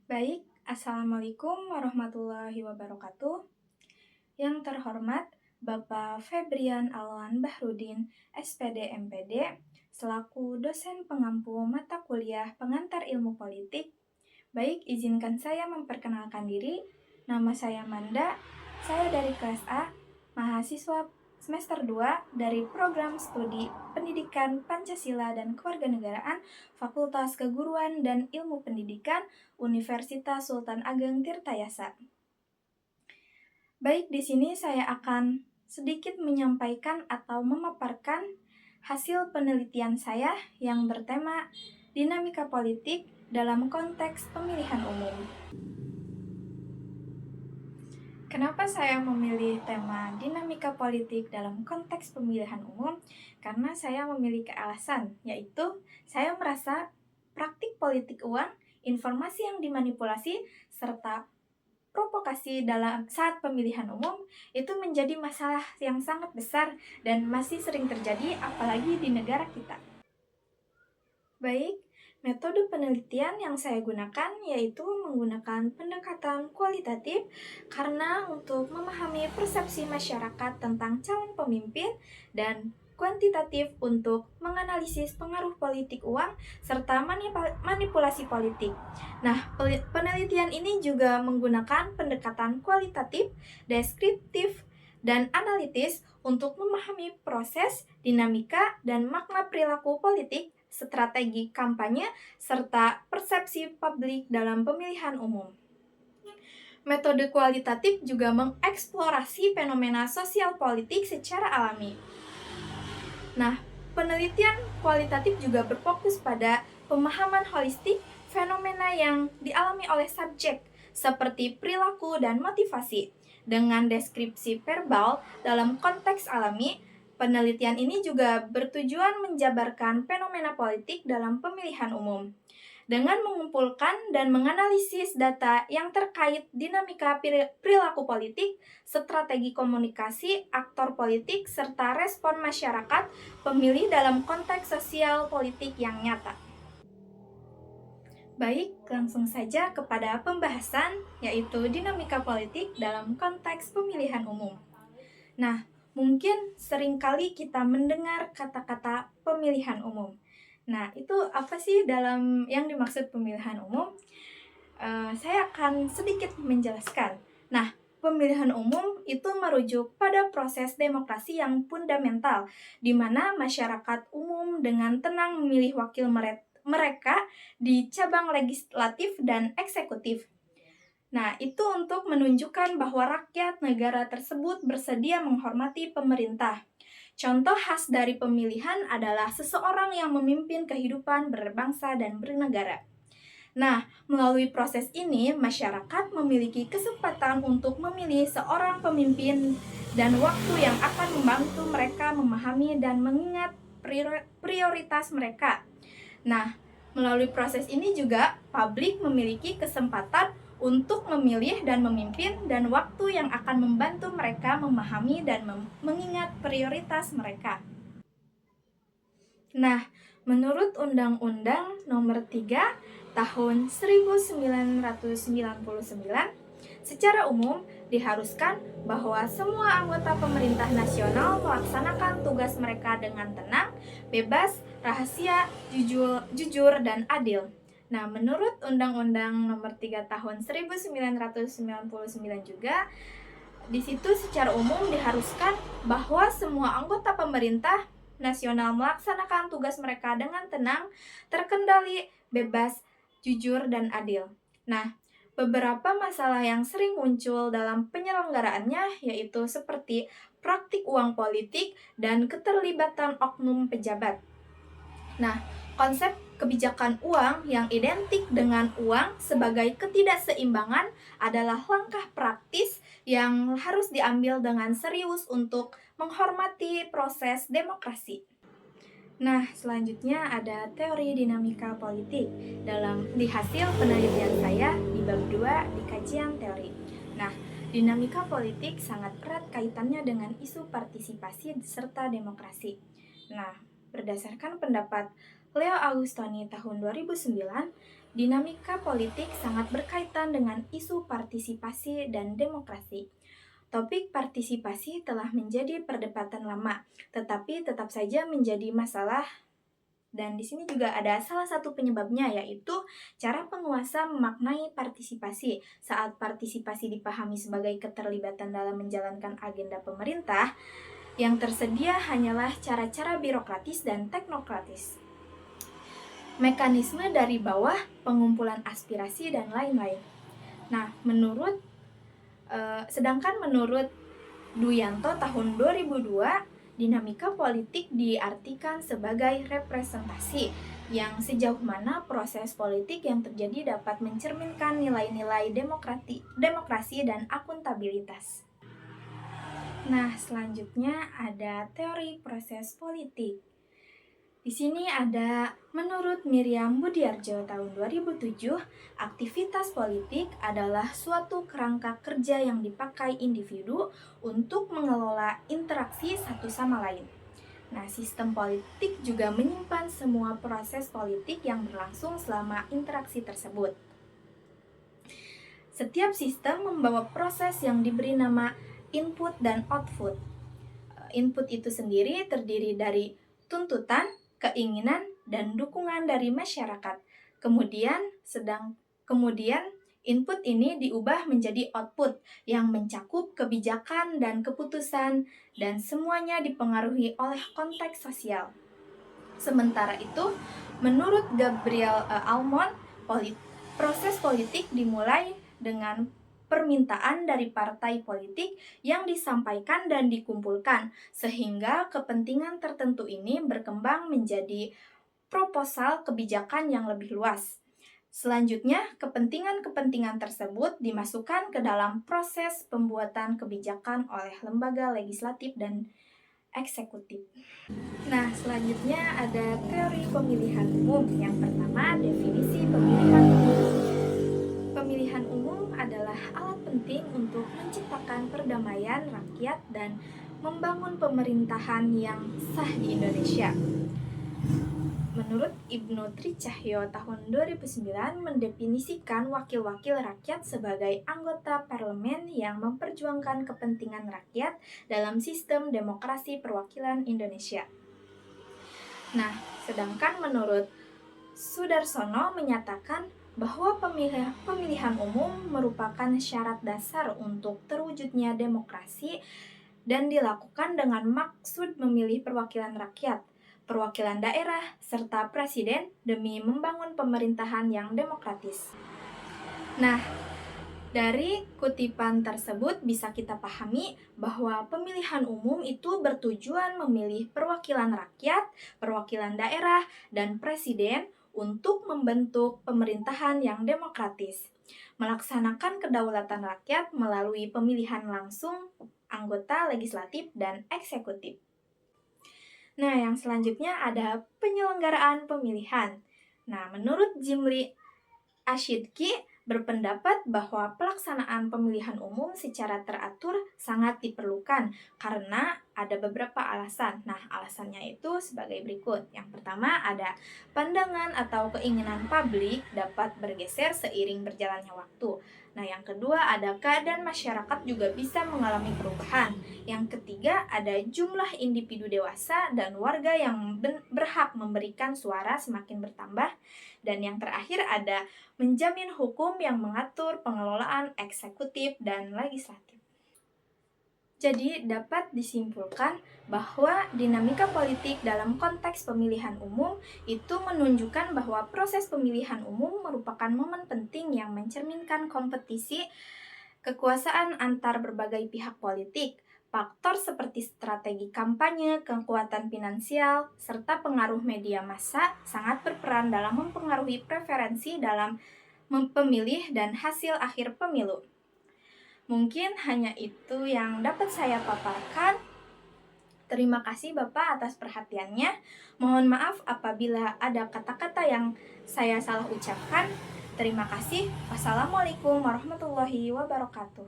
Baik, Assalamualaikum warahmatullahi wabarakatuh. Yang terhormat Bapak Febrian Alwan Bahrudin, SPD MPD, selaku dosen pengampu mata kuliah pengantar ilmu politik. Baik, izinkan saya memperkenalkan diri. Nama saya Manda, saya dari kelas A, mahasiswa semester 2 dari program studi Pendidikan Pancasila dan Kewarganegaraan Fakultas Keguruan dan Ilmu Pendidikan Universitas Sultan Ageng Tirtayasa. Baik, di sini saya akan sedikit menyampaikan atau memaparkan hasil penelitian saya yang bertema dinamika politik dalam konteks pemilihan umum. Kenapa saya memilih tema dinamika politik dalam konteks pemilihan umum? Karena saya memiliki alasan, yaitu saya merasa praktik politik uang, informasi yang dimanipulasi, serta provokasi dalam saat pemilihan umum itu menjadi masalah yang sangat besar dan masih sering terjadi apalagi di negara kita. Baik, metode penelitian yang saya gunakan yaitu menggunakan pendekatan kualitatif karena untuk memahami persepsi masyarakat tentang calon pemimpin dan kuantitatif untuk menganalisis pengaruh politik uang serta manipulasi politik. Nah, penelitian ini juga menggunakan pendekatan kualitatif, deskriptif, dan analitis untuk memahami proses, dinamika, dan makna perilaku politik, strategi kampanye, serta persepsi publik dalam pemilihan umum. Metode kualitatif juga mengeksplorasi fenomena sosial politik secara alami. Nah, penelitian kualitatif juga berfokus pada pemahaman holistik fenomena yang dialami oleh subjek, seperti perilaku dan motivasi. Dengan deskripsi verbal dalam konteks alami, penelitian ini juga bertujuan menjabarkan fenomena politik dalam pemilihan umum. Dengan mengumpulkan dan menganalisis data yang terkait dinamika perilaku politik, strategi komunikasi, aktor politik, serta respon masyarakat pemilih dalam konteks sosial politik yang nyata. Baik, langsung saja kepada pembahasan, yaitu dinamika politik dalam konteks pemilihan umum. Nah, mungkin seringkali kita mendengar kata-kata pemilihan umum. Nah, itu apa sih dalam yang dimaksud pemilihan umum? Saya akan sedikit menjelaskan. Nah, pemilihan umum itu merujuk pada proses demokrasi yang fundamental, di mana masyarakat umum dengan tenang memilih wakil mereka di cabang legislatif dan eksekutif. Nah, itu untuk menunjukkan bahwa rakyat negara tersebut bersedia menghormati pemerintah. Contoh khas dari pemilihan adalah seseorang yang memimpin kehidupan berbangsa dan bernegara. Nah, melalui proses ini, masyarakat memiliki kesempatan untuk memilih seorang pemimpin dan waktu yang akan membantu mereka memahami dan mengingat prioritas mereka. Nah, melalui proses ini juga, publik memiliki kesempatan untuk memilih dan memimpin dan waktu yang akan membantu mereka memahami dan mengingat prioritas mereka. Nah, menurut Undang-Undang Nomor 3 Tahun 1999, secara umum diharuskan bahwa semua anggota pemerintah nasional melaksanakan tugas mereka dengan tenang, bebas, rahasia, jujur, dan adil. Nah, menurut Undang-Undang Nomor 3 Tahun 1999 juga, di situ secara umum diharuskan bahwa semua anggota pemerintah nasional melaksanakan tugas mereka dengan tenang, terkendali, bebas, jujur, dan adil. Nah, beberapa masalah yang sering muncul dalam penyelenggaraannya yaitu seperti praktik uang politik dan keterlibatan oknum pejabat. Nah, konsep kebijakan uang yang identik dengan uang sebagai ketidakseimbangan adalah langkah praktis yang harus diambil dengan serius untuk menghormati proses demokrasi. Nah, selanjutnya ada teori dinamika politik dalam di hasil penelitian saya di bab 2 di kajian teori. Nah, dinamika politik sangat erat kaitannya dengan isu partisipasi serta demokrasi. Nah, berdasarkan pendapat Leo Agustoni tahun 2009, Dinamika politik sangat berkaitan dengan isu partisipasi dan demokrasi. Topik partisipasi telah menjadi perdebatan lama, tetapi tetap saja menjadi masalah. Dan di sini juga ada salah satu penyebabnya, yaitu cara penguasa memaknai partisipasi. Saat partisipasi dipahami sebagai keterlibatan dalam menjalankan agenda pemerintah, yang tersedia hanyalah cara-cara birokratis dan teknokratis. Mekanisme dari bawah, pengumpulan aspirasi, dan lain-lain. Nah, sedangkan menurut Duyanto tahun 2002, dinamika politik diartikan sebagai representasi yang sejauh mana proses politik yang terjadi dapat mencerminkan nilai-nilai demokrasi dan akuntabilitas. Nah, selanjutnya ada teori proses politik. Di sini ada, menurut Miriam Budiarjo tahun 2007, aktivitas politik adalah suatu kerangka kerja yang dipakai individu untuk mengelola interaksi satu sama lain. Nah, sistem politik juga menyimpan semua proses politik yang berlangsung selama interaksi tersebut. Setiap sistem membawa proses yang diberi nama input dan output. Input itu sendiri terdiri dari tuntutan, keinginan, dan dukungan dari masyarakat. Kemudian input ini diubah menjadi output yang mencakup kebijakan dan keputusan, dan semuanya dipengaruhi oleh konteks sosial. Sementara itu, menurut Gabriel Almond, proses politik dimulai dengan permintaan dari partai politik yang disampaikan dan dikumpulkan, sehingga kepentingan tertentu ini berkembang menjadi proposal kebijakan yang lebih luas. Selanjutnya, kepentingan-kepentingan tersebut dimasukkan ke dalam proses pembuatan kebijakan oleh lembaga legislatif dan eksekutif. Nah, selanjutnya ada teori pemilihan umum. Yang pertama, definisi pemilihan umum. Pemilihan umum adalah alat penting untuk menciptakan perdamaian rakyat dan membangun pemerintahan yang sah di Indonesia. Menurut Ibnu Tricahyo tahun 2009 mendefinisikan wakil-wakil rakyat sebagai anggota parlemen yang memperjuangkan kepentingan rakyat dalam sistem demokrasi perwakilan Indonesia. Nah, sedangkan menurut Sudarsono menyatakan bahwa pemilihan umum merupakan syarat dasar untuk terwujudnya demokrasi dan dilakukan dengan maksud memilih perwakilan rakyat, perwakilan daerah, serta presiden demi membangun pemerintahan yang demokratis. Nah, dari kutipan tersebut bisa kita pahami bahwa pemilihan umum itu bertujuan memilih perwakilan rakyat, perwakilan daerah, dan presiden untuk membentuk pemerintahan yang demokratis, melaksanakan kedaulatan rakyat melalui pemilihan langsung anggota legislatif dan eksekutif. Nah, yang selanjutnya ada penyelenggaraan pemilihan. Nah, menurut Jimli Ashidki berpendapat bahwa pelaksanaan pemilihan umum secara teratur sangat diperlukan karena ada beberapa alasan. Nah, alasannya itu sebagai berikut. Yang pertama, ada pandangan atau keinginan publik dapat bergeser seiring berjalannya waktu. Nah, yang kedua, ada keadaan masyarakat juga bisa mengalami perubahan. Yang ketiga, ada jumlah individu dewasa dan warga yang berhak memberikan suara semakin bertambah. Dan yang terakhir, ada menjamin hukum yang mengatur pengelolaan eksekutif dan legislatif. Jadi, dapat disimpulkan bahwa dinamika politik dalam konteks pemilihan umum itu menunjukkan bahwa proses pemilihan umum merupakan momen penting yang mencerminkan kompetisi kekuasaan antar berbagai pihak politik. Faktor seperti strategi kampanye, kekuatan finansial, serta pengaruh media massa sangat berperan dalam mempengaruhi preferensi dalam pemilih dan hasil akhir pemilu. Mungkin hanya itu yang dapat saya paparkan. Terima kasih Bapak atas perhatiannya. Mohon maaf apabila ada kata-kata yang saya salah ucapkan. Terima kasih. Wassalamualaikum warahmatullahi wabarakatuh.